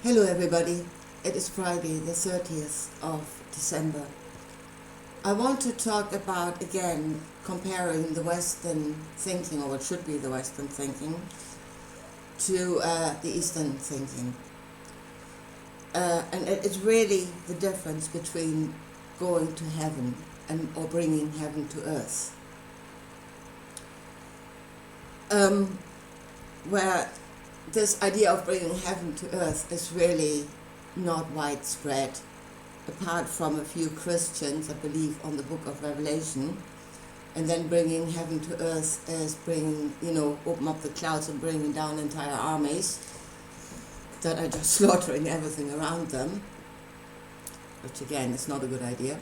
Hello everybody, it is Friday the 30th of December. I want to talk about, again, comparing the Western thinking, or what should be the Western thinking, to the Eastern thinking. And it's really the difference between going to heaven or bringing heaven to earth. Where this idea of bringing heaven to earth is really not widespread, apart from a few Christians that believe on the book of Revelation. And then bringing heaven to earth is bringing, open up the clouds and bringing down entire armies that are just slaughtering everything around them, which again is not a good idea.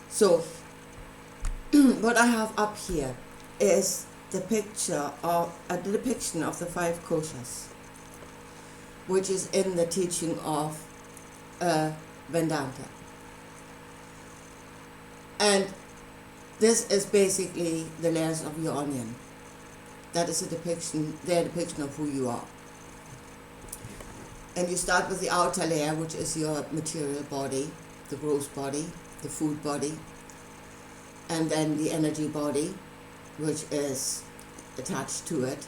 So, what I have up here is the depiction of the five koshas, which is in the teaching of Vedanta. And this is basically the layers of your onion. That is their depiction of who you are. And you start with the outer layer, which is your material body, the gross body, the food body, and then the energy body, which is attached to it.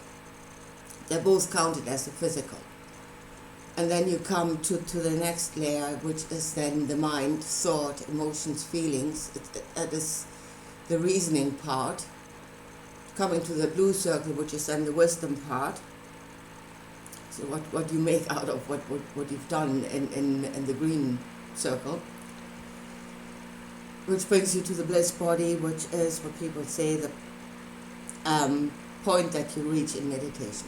They're both counted as the physical. And then you come to the next layer, which is then the mind, thought, emotions, feelings. That is the reasoning part. Coming to the blue circle, which is then the wisdom part. So what you make out of what you've done in the green circle. Which brings you to the bliss body, which is what people say the point that you reach in meditation.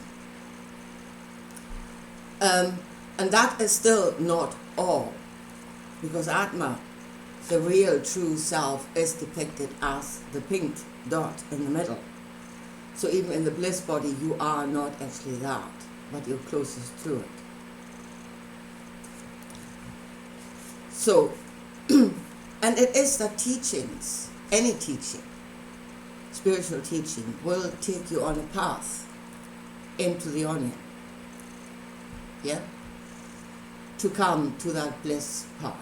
And that is still not all, because Atma, the real true self, is depicted as the pink dot in the middle. So even in the bliss body, you are not actually that, but you're closest to it. So, and it is that teachings, any teaching, spiritual teaching, will take you on a path into the onion. Yeah? To come to that bliss part.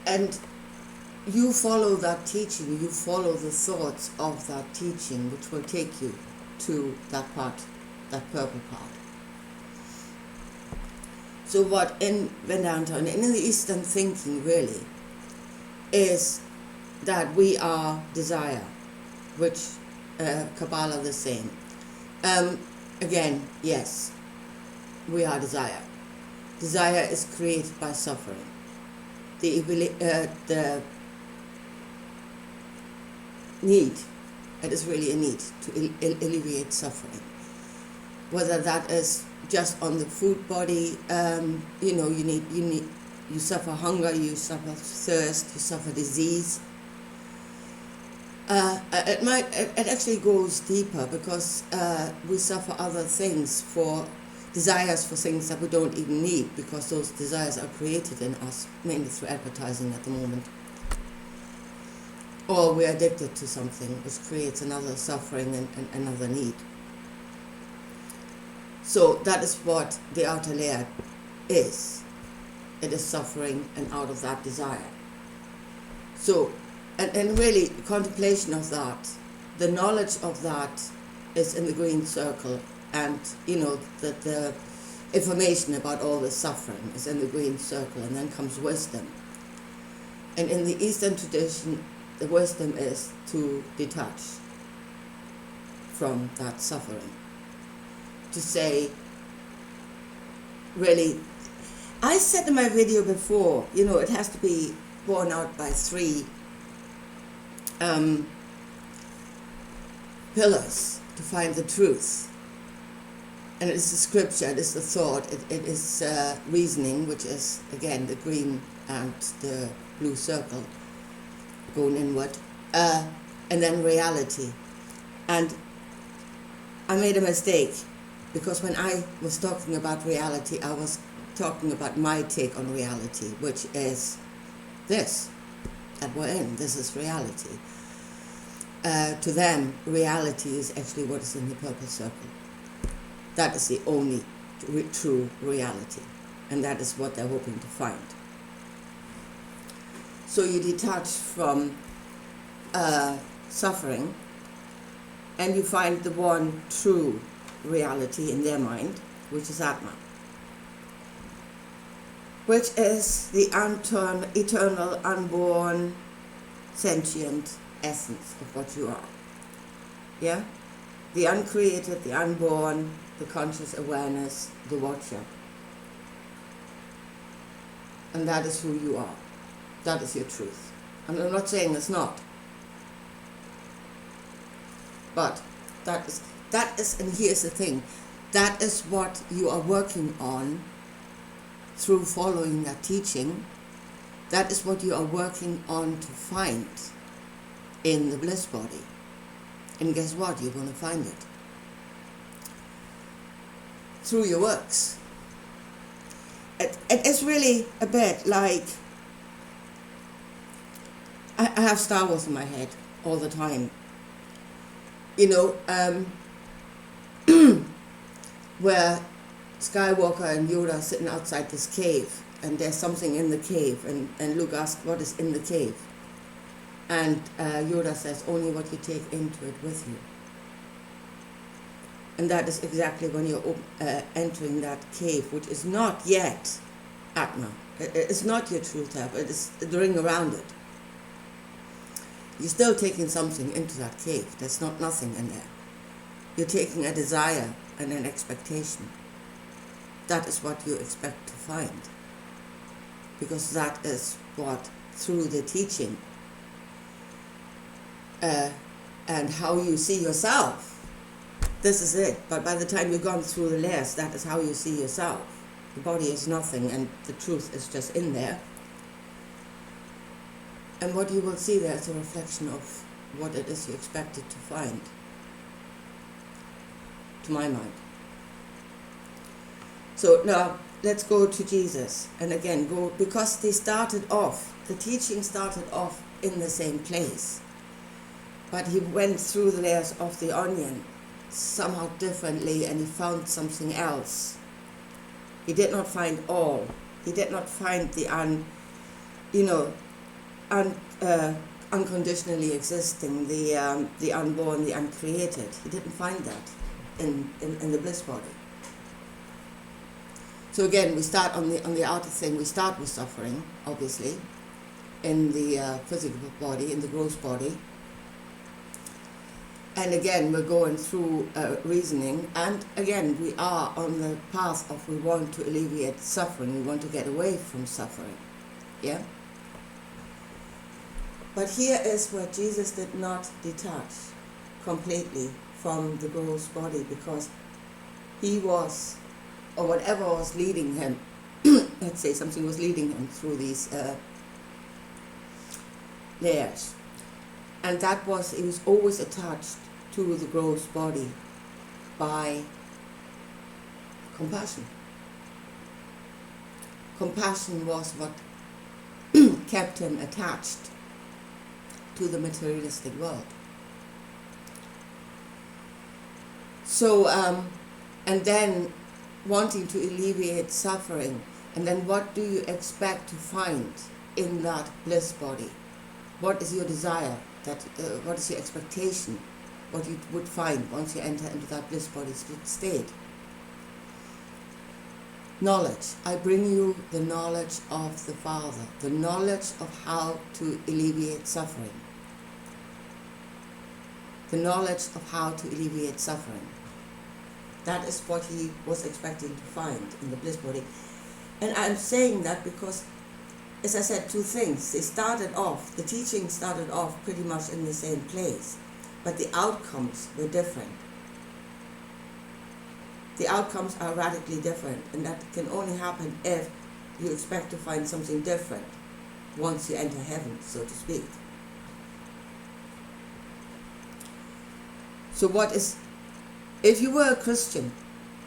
And you follow that teaching, you follow the thoughts of that teaching, which will take you to that part, that purple part. So what in Vedanta and in the Eastern thinking really is that we are desire, which Kabbalah the same. Again, yes, we are desire. Desire is created by suffering. The need, it is really a need to alleviate suffering. Whether that is just on the food body, you suffer hunger, you suffer thirst, you suffer disease. It actually goes deeper, because we suffer other things for desires for things that we don't even need, because those desires are created in us, mainly through advertising at the moment. Or we're addicted to something which creates another suffering and another need. So that is what the outer layer is. It is suffering and out of that desire. So, and really, contemplation of that, the knowledge of that is in the green circle, and the information about all the suffering is in the green circle, and then comes wisdom. And in the Eastern tradition, the wisdom is to detach from that suffering. To say, really, I said in my video before, it has to be borne out by three pillars to find the truth. And it is the scripture, it is the thought, it is reasoning, which is, again, the green and the blue circle going inward, and then reality. And I made a mistake, because when I was talking about reality, I was talking about my take on reality, which is this, that we're in. This is reality. To them, reality is actually what is in the purple circle. That is the only true reality, and that is what they're hoping to find. So you detach from suffering, and you find the one true reality in their mind, which is Atma, which is the eternal, unborn, sentient essence of what you are. Yeah? The uncreated, the unborn, the conscious awareness, the watcher. And that is who you are. That is your truth. And I'm not saying it's not. But that is, and here's the thing, that is what you are working on through following that teaching. That is what you are working on to find in the bliss body. And guess what? You're going to find it through your works. It is really a bit like, I have Star Wars in my head all the time. You know, where Skywalker and Yoda are sitting outside this cave, and there's something in the cave, and Luke asks, what is in the cave? And Yoda says, only what you take into it with you. And that is exactly when you're entering that cave, which is not yet Atma. It's not your true self, it is the ring around it. You're still taking something into that cave. There's not nothing in there. You're taking a desire and an expectation. That is what you expect to find. Because that is what, through the teaching, and how you see yourself, this is it. But by the time you've gone through the layers, that is how you see yourself. The body is nothing, and the truth is just in there. And what you will see there is a reflection of what it is you expected to find, to my mind. So now, let's go to Jesus. And again, because they started off, the teaching started off in the same place. But he went through the layers of the onion somehow differently, and he found something else. He did not find all. He did not find the unconditionally existing, the unborn, the uncreated. He didn't find that in the bliss body. So again, we start on the outer thing. We start with suffering, obviously, in the physical body, in the gross body. And again, we're going through reasoning, and again, we are on the path of we want to alleviate suffering. We want to get away from suffering. Yeah. But here is where Jesus did not detach completely from the gross body, because he was, or whatever was leading him, let's say something was leading him through these layers. And that was, he was always attached to the gross body by compassion. Compassion was what kept him attached to the materialistic world. So, and then wanting to alleviate suffering, and then what do you expect to find in that bliss body? What is your desire? What is your expectation? What you would find once you enter into that bliss body state? Knowledge. I bring you the knowledge of the Father, the knowledge of how to alleviate suffering. The knowledge of how to alleviate suffering. That is what he was expecting to find in the bliss body. And I'm saying that because, as I said, two things. The teaching started off pretty much in the same place, but the outcomes were different. The outcomes are radically different, and that can only happen if you expect to find something different once you enter heaven, so to speak. So if you were a Christian,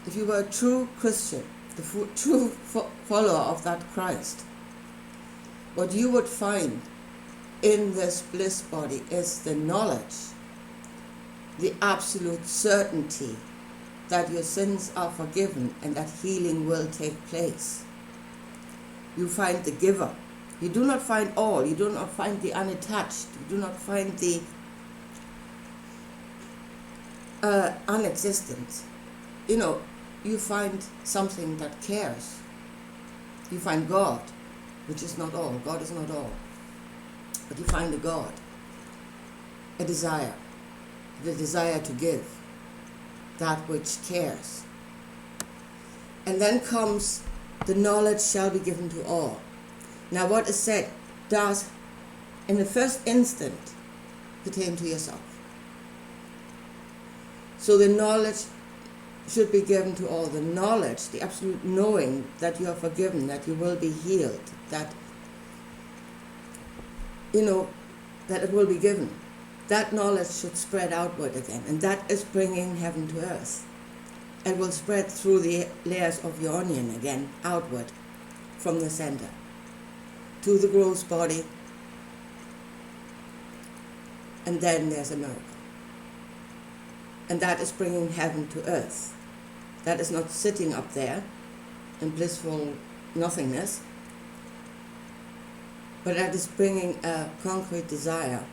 if you were a true Christian, the true follower of that Christ, what you would find in this bliss body is the knowledge, the absolute certainty that your sins are forgiven and that healing will take place. You find the giver. You do not find all. You do not find the unattached. You do not find the unexistent. You find something that cares. You find God, which is not all. God is not all. But you find a God, a desire, the desire to give, that which cares. And then comes the knowledge shall be given to all. Now what is said does, in the first instant, pertain to yourself. So the knowledge should be given to all. The knowledge, the absolute knowing that you are forgiven, that you will be healed, that, that it will be given. That knowledge should spread outward again, and that is bringing heaven to earth. It will spread through the layers of your onion again, outward, from the center, to the gross body, and then there's a miracle. And that is bringing heaven to earth. That is not sitting up there in blissful nothingness, but that is bringing a concrete desire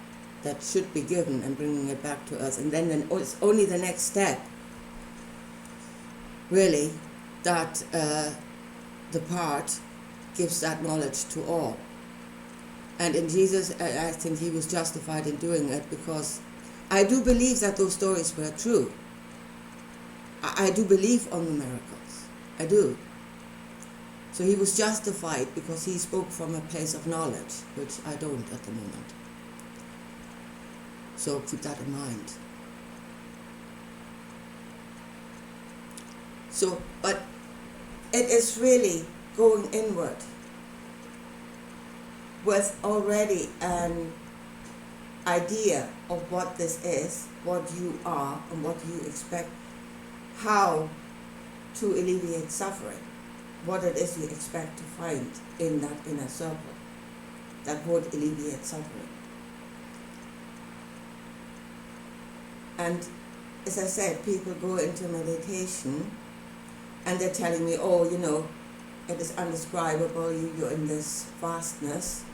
that should be given and bringing it back to earth. And then it's only the next step, really, that the part gives that knowledge to all. And in Jesus, I think he was justified in doing it, because I do believe that those stories were true. I do believe on the miracles. I do. So he was justified because he spoke from a place of knowledge, which I don't at the moment. So keep that in mind. So, but it is really going inward with already an idea of what this is, what you are, and what you expect, how to alleviate suffering, what it is you expect to find in that inner circle that would alleviate suffering. And as I said, people go into meditation and they're telling me, it is undescribable, you're in this vastness.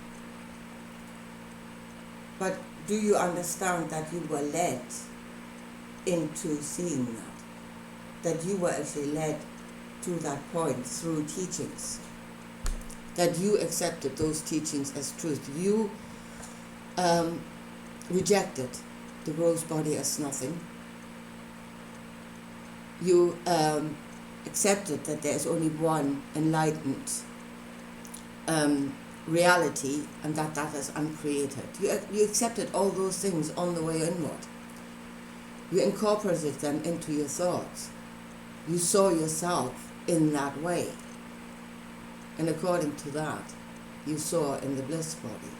But do you understand that you were led into seeing that? That you were actually led to that point through teachings. That you accepted those teachings as truth. You rejected the gross body as nothing. You accepted that there is only one enlightened reality, and that is uncreated. You accepted all those things on the way inward. You incorporated them into your thoughts. You saw yourself in that way. And according to that, you saw in the bliss body.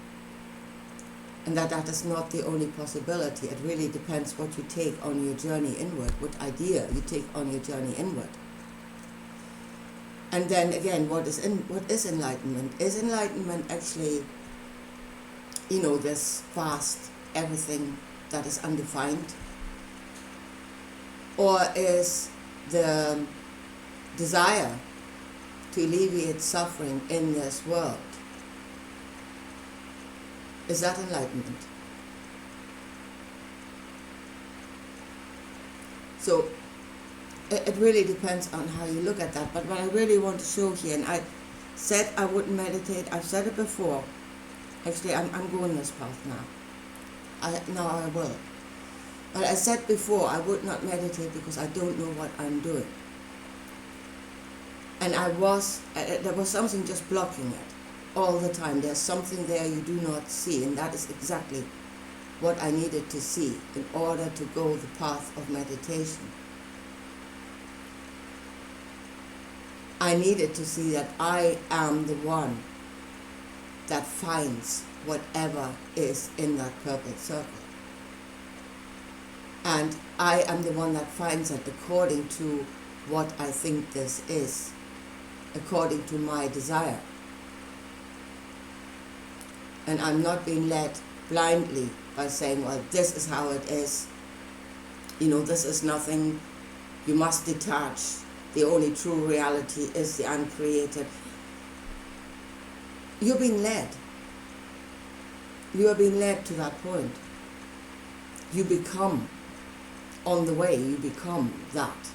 And that is not the only possibility. It really depends what you take on your journey inward, what idea you take on your journey inward. And then again, what is enlightenment? Is enlightenment actually, this vast everything that is undefined? Or is the desire to alleviate suffering in this world, is that enlightenment? So it really depends on how you look at that. But what I really want to show here, and I said I wouldn't meditate, I've said it before. Actually, I'm going this path now. Now I will. But I said before I would not meditate because I don't know what I'm doing. And there was something just blocking it all the time. There's something there you do not see, and that is exactly what I needed to see in order to go the path of meditation. I needed to see that I am the one that finds whatever is in that purple circle. And I am the one that finds it according to what I think this is, according to my desire. And I'm not being led blindly by saying, well, this is how it is. This is nothing. You must detach. The only true reality is the uncreated. You're being led. You are being led to that point. You become, on the way, you become that.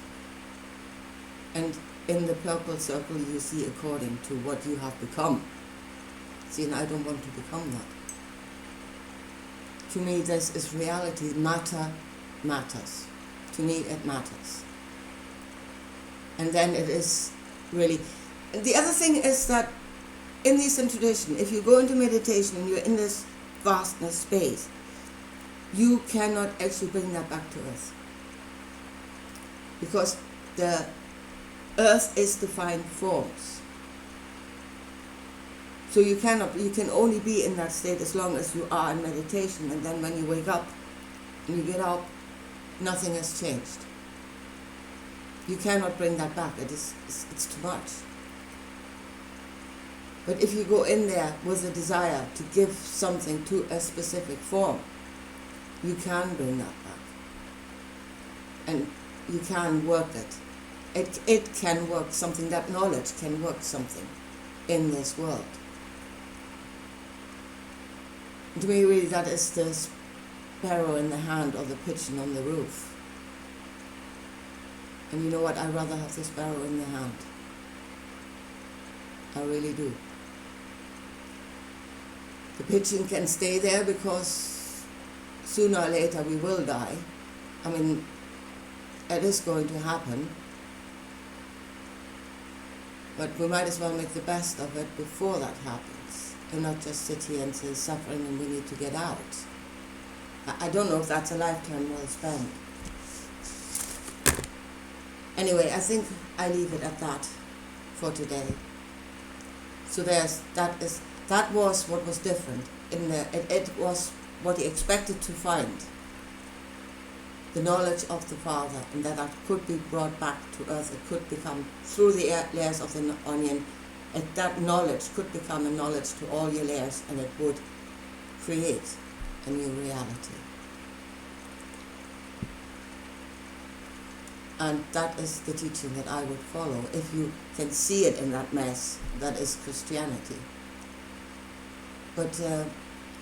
And in the purple circle you see according to what you have become. See, and I don't want to become that. To me, this is reality. Matter matters. To me, it matters. And then it is really... The other thing is that in the Eastern tradition, if you go into meditation and you're in this vastness space, you cannot actually bring that back to earth. Because the earth is defined forms. So you can only be in that state as long as you are in meditation, and then when you wake up and you get up, nothing has changed. You cannot bring that back. It's too much. But if you go in there with a desire to give something to a specific form, you can bring that back. And you can work it. It can work something, that knowledge can work something in this world. To me, really, that is the sparrow in the hand or the pigeon on the roof. And you know what? I'd rather have the sparrow in the hand. I really do. The pigeon can stay there because sooner or later we will die. I mean, it is going to happen. But we might as well make the best of it before that happens, and not just sit here and say suffering and we need to get out. I don't know if that's a lifetime well spent. Anyway, I think I leave it at that for today. So that was what was different. It was what he expected to find. The knowledge of the Father, and that could be brought back to earth. It could become, through the layers of the onion, that knowledge could become a knowledge to all your layers, and it would create a new reality. And that is the teaching that I would follow. If you can see it in that mess, that is Christianity. But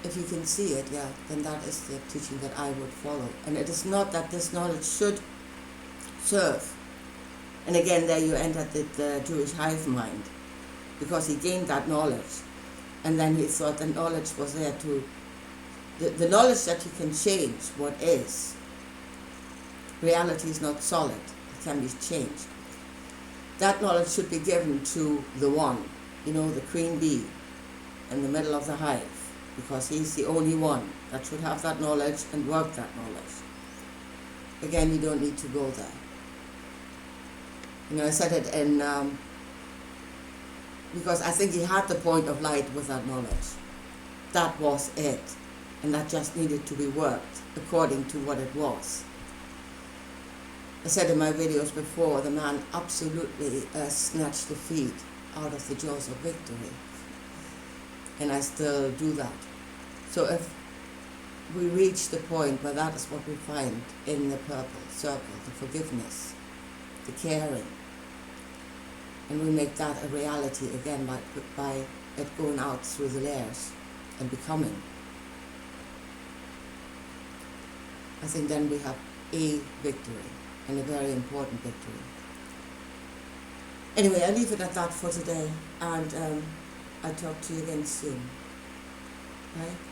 if you can see it, then that is the teaching that I would follow. And it is not that this knowledge should serve. And again, there you enter the Jewish hive mind, because he gained that knowledge, and then he thought the knowledge was there to, the knowledge that you can change what is. Reality is not solid, it can be changed. That knowledge should be given to the one, the queen bee in the middle of the hive, because he's the only one that should have that knowledge and work that knowledge. Again, you don't need to go there. I said it in, because I think he had the point of light with that knowledge. That was it. And that just needed to be worked according to what it was. I said in my videos before, the man absolutely snatched defeat out of the jaws of victory. And I still do that. So if we reach the point where that is what we find in the purple circle, the forgiveness, the caring, and we make that a reality again by it going out through the layers and becoming, I think then we have a victory, and a very important victory. Anyway, I leave it at that for today, and I'll talk to you again soon. Bye.